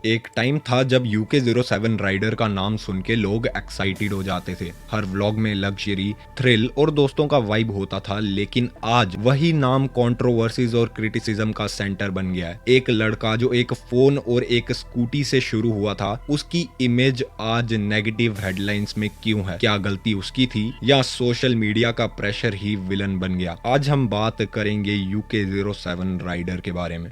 एक टाइम था जब UK07 राइडर का नाम सुन के लोग एक्साइटेड हो जाते थे। हर व्लॉग में लग्जरी, थ्रिल और दोस्तों का वाइब होता था, लेकिन आज वही नाम कंट्रोवर्सीज और क्रिटिसिज्म का सेंटर बन गया है। एक लड़का जो एक फोन और एक स्कूटी से शुरू हुआ था, उसकी इमेज आज नेगेटिव हेडलाइंस में क्यों है? क्या गलती उसकी थी या सोशल मीडिया का प्रेशर ही विलन बन गया? आज हम बात करेंगे UK07 राइडर के बारे में।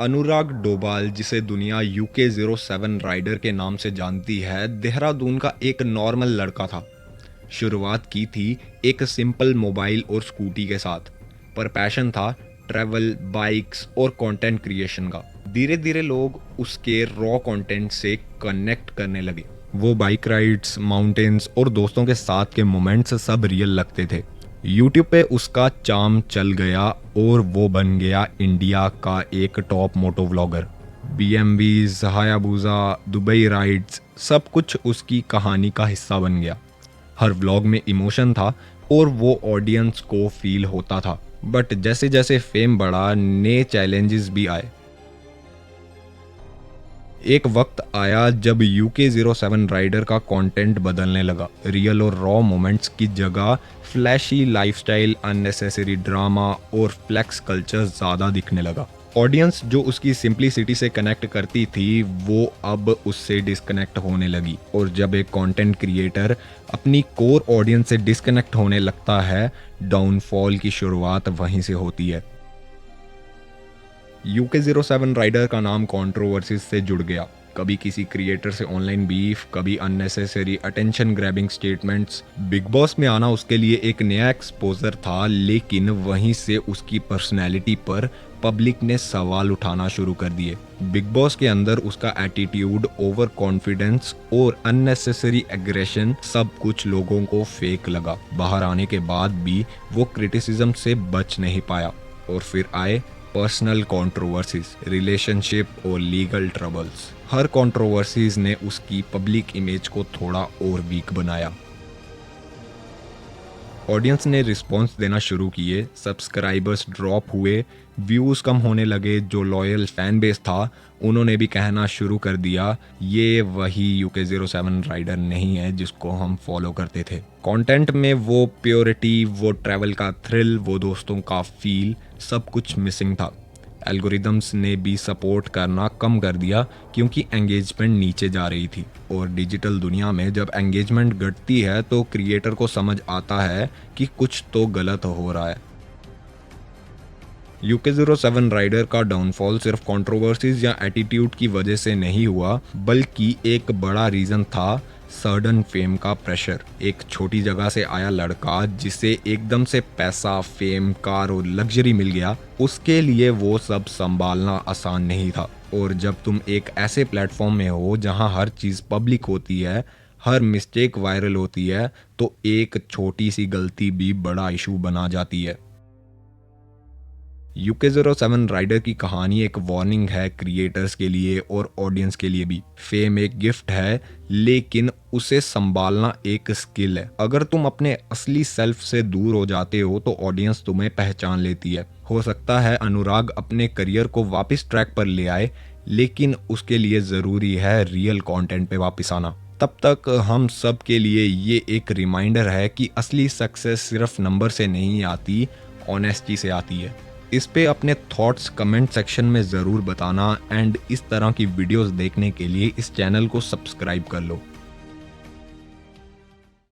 अनुराग डोभाल, जिसे दुनिया UK07 राइडर के नाम से जानती है, देहरादून का एक नॉर्मल लड़का था। शुरुआत की थी एक सिंपल मोबाइल और स्कूटी के साथ, पर पैशन था ट्रैवल, बाइक्स और कंटेंट क्रिएशन का। धीरे धीरे लोग उसके रॉ कंटेंट से कनेक्ट करने लगे। वो बाइक राइड्स, माउंटेन्स और दोस्तों के साथ के मोमेंट्स सब रियल लगते थे। यूट्यूब पे उसका चार्म चल गया और वो बन गया इंडिया का एक टॉप मोटो vlogger. BMWs, Hayabusa, Dubai rides, सब कुछ उसकी कहानी का हिस्सा बन गया। हर व्लॉग में इमोशन था और वो ऑडियंस को फील होता था। बट जैसे जैसे फेम बढ़ा, नए चैलेंजेस भी आए। एक वक्त आया जब UK07 राइडर का कंटेंट बदलने लगा। रियल और रॉ मोमेंट्स की जगह फ्लैशी लाइफस्टाइल, अननेसेसरी ड्रामा और फ्लेक्स कल्चर ज़्यादा दिखने लगा। ऑडियंस जो उसकी सिंप्लिसिटी से कनेक्ट करती थी, वो अब उससे डिस्कनेक्ट होने लगी। और जब एक कंटेंट क्रिएटर अपनी कोर ऑडियंस से डिस्कनेक्ट होने लगता है, डाउनफॉल की शुरुआत वहीं से होती है। UK07 राइडर का नाम कंट्रोवर्सीज से जुड़ गया। कभी किसी क्रिएटर से ऑनलाइन बीफ, कभी unnecessary attention grabbing statements. Big boss में आना उसके लिए एक नया एक्सपोजर था, लेकिन वहीं से उसकी पर्सनैलिटी पर पब्लिक ने सवाल उठाना शुरू कर दिए। बिग बॉस के अंदर उसका एटीट्यूड, ओवर कॉन्फिडेंस और अननेसेसरी एग्रेशन, सब कुछ लोगों को फेक लगा। बाहर आने के बाद भी वो क्रिटिसिज्म से बच नहीं पाया। और फिर आए पर्सनल कंट्रोवर्सीज, रिलेशनशिप और लीगल ट्रबल्स। हर कंट्रोवर्सीज ने उसकी पब्लिक इमेज को थोड़ा और वीक बनाया। ऑडियंस ने रिस्पॉन्स देना शुरू किए, सब्सक्राइबर्स ड्रॉप हुए, व्यूज़ कम होने लगे। जो लॉयल फैन बेस था, उन्होंने भी कहना शुरू कर दिया, ये वही UK07 राइडर नहीं है जिसको हम फॉलो करते थे। कंटेंट में वो प्योरिटी, वो ट्रैवल का थ्रिल, वो दोस्तों का फील, सब कुछ मिसिंग था। एल्गोरिदम्स ने भी सपोर्ट करना कम कर दिया क्योंकि एंगेजमेंट नीचे जा रही थी। और डिजिटल दुनिया में जब एंगेजमेंट घटती है तो क्रिएटर को समझ आता है कि कुछ तो गलत हो रहा है। UK07 राइडर का डाउनफॉल सिर्फ कंट्रोवर्सीज या एटीट्यूड की वजह से नहीं हुआ, बल्कि एक बड़ा रीजन था सडन फेम का प्रेशर। एक छोटी जगह से आया लड़का जिसे एकदम से पैसा, फेम, कार और लग्जरी मिल गया, उसके लिए वो सब संभालना आसान नहीं था। और जब तुम एक ऐसे प्लेटफॉर्म में हो जहां हर चीज़ पब्लिक होती है, हर मिस्टेक वायरल होती है, तो एक छोटी सी गलती भी बड़ा इशू बना जाती है। UK07 राइडर की कहानी एक वार्निंग है क्रिएटर्स के लिए और ऑडियंस के लिए भी। फेम एक गिफ्ट है, लेकिन उसे संभालना एक स्किल है। अगर तुम अपने असली सेल्फ से दूर हो जाते हो तो ऑडियंस तुम्हें पहचान लेती है। हो सकता है अनुराग अपने करियर को वापस ट्रैक पर ले आए, लेकिन उसके लिए ज़रूरी है रियल कंटेंट पे वापस आना। तब तक हम सब के लिए ये एक रिमाइंडर है कि असली सक्सेस सिर्फ नंबर से नहीं आती, ऑनेस्टी से आती है। इस पे अपने थॉट्स कमेंट सेक्शन में ज़रूर बताना एंड इस तरह की वीडियोस देखने के लिए इस चैनल को सब्सक्राइब कर लो।